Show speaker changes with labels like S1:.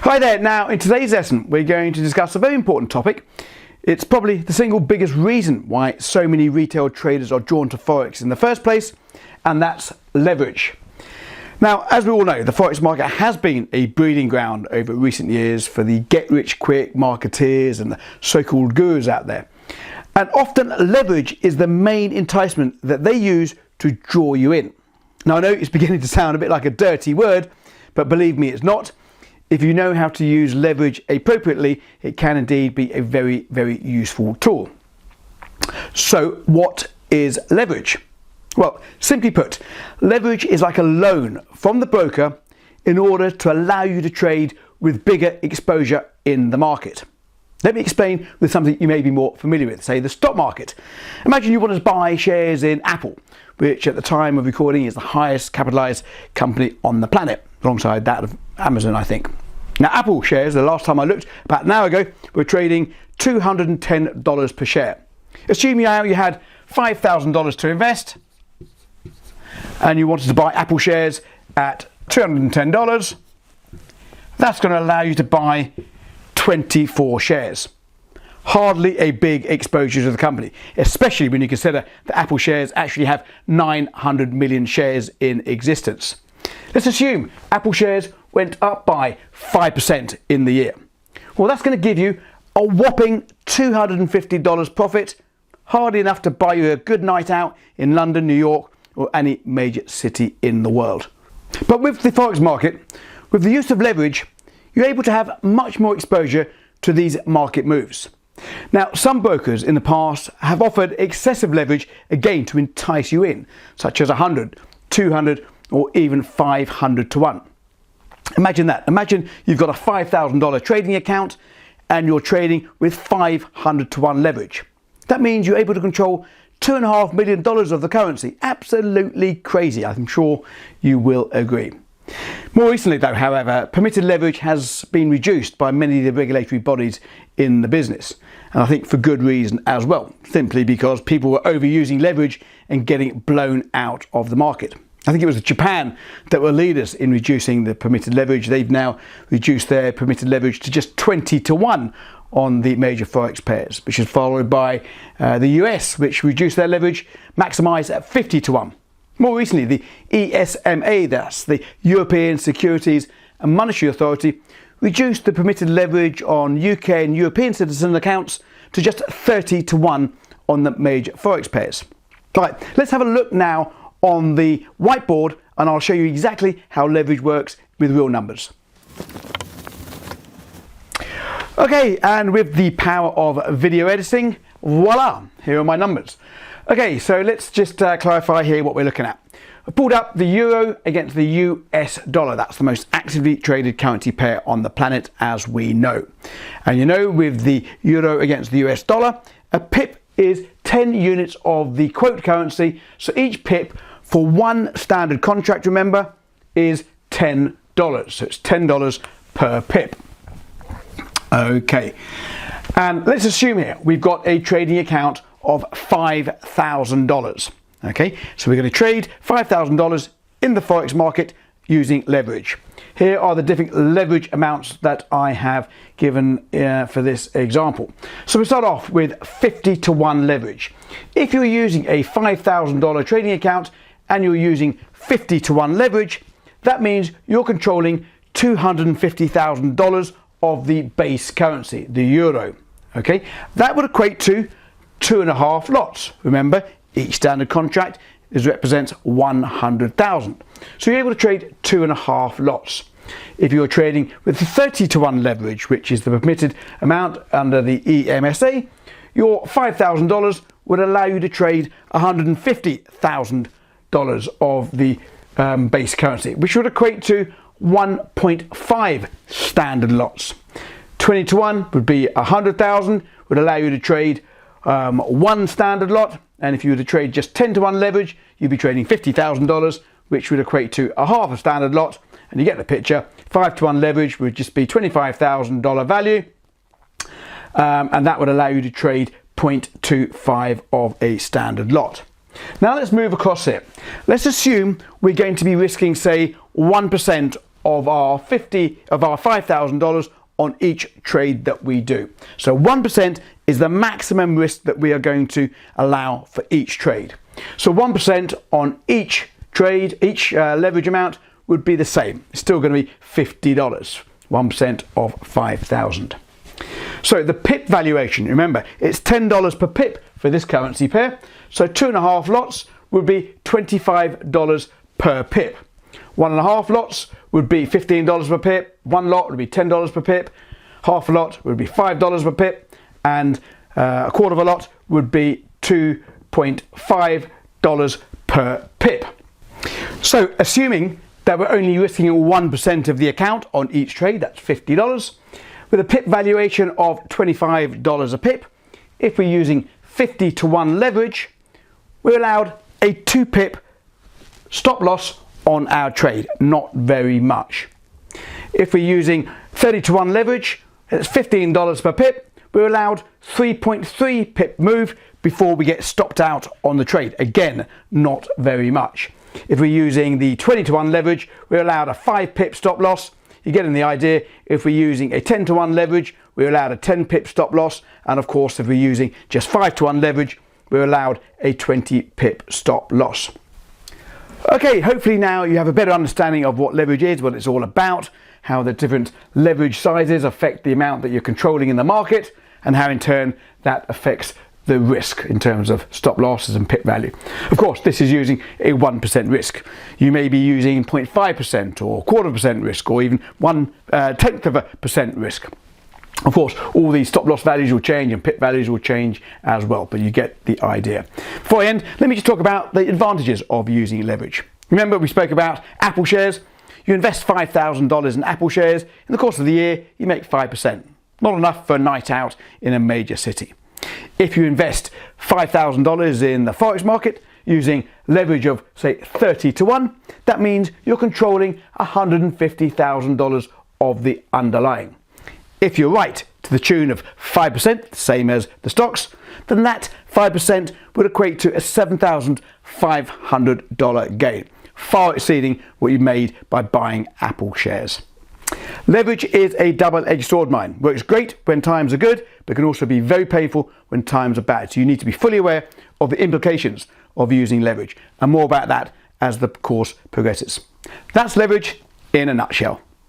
S1: Hi there. Now in today's lesson we're going to discuss a very important topic. It's probably the single biggest reason why so many retail traders are drawn to Forex in the first place, and that's leverage. Now, as we all know, the Forex market has been a breeding ground over recent years for the get-rich-quick marketeers and the so-called gurus out there. And often leverage is the main enticement that they use to draw you in. Now, I know it's beginning to sound a bit like a dirty word, but believe me, it's not. If you know how to use leverage appropriately, it can indeed be a very, very useful tool. So what is leverage? Well, simply put, leverage is like a loan from the broker in order to allow you to trade with bigger exposure in the market. Let me explain with something you may be more familiar with, say the stock market. Imagine you want to buy shares in Apple, which at the time of recording is the highest capitalized company on the planet, alongside that of Amazon, I think. Now, Apple shares, the last time I looked, about an hour ago, were trading $210 per share. Assuming you had $5,000 to invest, and you wanted to buy Apple shares at $210, that's going to allow you to buy 24 shares. Hardly a big exposure to the company, especially when you consider that Apple shares actually have 900 million shares in existence. Let's assume Apple shares went up by 5% in the year. Well, that's going to give you a whopping $250 profit, hardly enough to buy you a good night out in London, New York, or any major city in the world. But with the Forex market, with the use of leverage, you're able to have much more exposure to these market moves. Now, some brokers in the past have offered excessive leverage again to entice you in, such as 100, 200, or even 500 to 1. Imagine that. Imagine you've got a $5,000 trading account and you're trading with 500 to 1 leverage. That means you're able to control $2.5 million of the currency. Absolutely crazy. I'm sure you will agree. More recently though, however, permitted leverage has been reduced by many of the regulatory bodies in the business. And I think for good reason as well, simply because people were overusing leverage and getting blown out of the market. I think it was Japan that were leaders in reducing the permitted leverage. They've now reduced their permitted leverage to just 20 to 1 on the major Forex pairs, which is followed by the US, which reduced their leverage, maximised at 50 to 1. More recently, the ESMA, that's the European Securities and Monetary Authority, reduced the permitted leverage on UK and European citizen accounts to just 30 to 1 on the major Forex pairs. Right, let's have a look now on the whiteboard and I'll show you exactly how leverage works with real numbers. Okay, and with the power of video editing, voila, here are my numbers. Okay, so let's just clarify here what we're looking at. I pulled up the euro against the US dollar. That's the most actively traded currency pair on the planet, as we know. And you know, with the euro against the US dollar, a pip is 10 units of the quote currency. So each pip for one standard contract, remember, is $10. So it's $10 per pip. Okay, and let's assume here we've got a trading account of $5,000. Okay, so we're going to trade $5,000 in the Forex market using leverage. Here are the different leverage amounts that I have given for this example. So we start off with 50 to 1 leverage. If you're using a $5,000 trading account and you're using 50 to 1 leverage, that means you're controlling $250,000 of the base currency, the euro. Okay, that would equate to 2.5 lots. Remember, each standard contract represents 100,000. So you're able to trade 2.5 lots. If you're trading with 30 to 1 leverage, which is the permitted amount under the EMSA, your $5,000 would allow you to trade $150,000 of the base currency, which would equate to 1.5 standard lots. 20 to 1 would be 100,000, would allow you to trade one standard lot, and if you were to trade just 10 to 1 leverage, you'd be trading $50,000, which would equate to a half a standard lot, and you get the picture. 5 to 1 leverage would just be $25,000 value, and that would allow you to trade 0.25 of a standard lot. Now let's move across here. Let's assume we're going to be risking, say, 1% of our $5,000 on each trade that we do. So 1% is the maximum risk that we are going to allow for each trade. So 1% on each trade, each leverage amount would be the same. It's still going to be $50, 1% of 5,000. So the pip valuation, remember, it's $10 per pip for this currency pair. So 2.5 lots would be $25 per pip. 1.5 lots would be $15 per pip. 1 lot would be $10 per pip. Half a lot would be $5 per pip. And a quarter of a lot would be $2.5 per pip. So assuming that we're only risking 1% of the account on each trade, that's $50, with a pip valuation of $25 a pip, if we're using 50-to-1 leverage, we're allowed a 2 pip stop loss on our trade, not very much. If we're using 30-to-1 leverage, it's $15 per pip, we're allowed 3.3 pip move before we get stopped out on the trade. Again, not very much. If we're using the 20-to-1 leverage, we're allowed a 5 pip stop loss. You're getting the idea. If we're using a 10-to-1 leverage, we're allowed a 10 pip stop loss. And of course, if we're using just 5-to-1 leverage, we're allowed a 20 pip stop loss. Okay, hopefully now you have a better understanding of what leverage is, what it's all about, how the different leverage sizes affect the amount that you're controlling in the market, and how in turn that affects the risk in terms of stop losses and pip value. Of course, this is using a 1% risk. You may be using 0.5% or 0.25% risk, or even 0.1% risk. Of course, all these stop loss values will change and pip values will change as well, but you get the idea. Before I end, let me just talk about the advantages of using leverage. Remember, we spoke about Apple shares. You invest $5,000 in Apple shares. In the course of the year, you make 5%. Not enough for a night out in a major city. If you invest $5,000 in the Forex market using leverage of, say, 30-to-1, that means you're controlling $150,000 of the underlying. If you're right to the tune of 5%, same as the stocks, then that 5% would equate to a $7,500 gain, far exceeding what you made by buying Apple shares. Leverage is a double-edged sword mine. Works great when times are good, but can also be very painful when times are bad. So you need to be fully aware of the implications of using leverage, and more about that as the course progresses. That's leverage in a nutshell.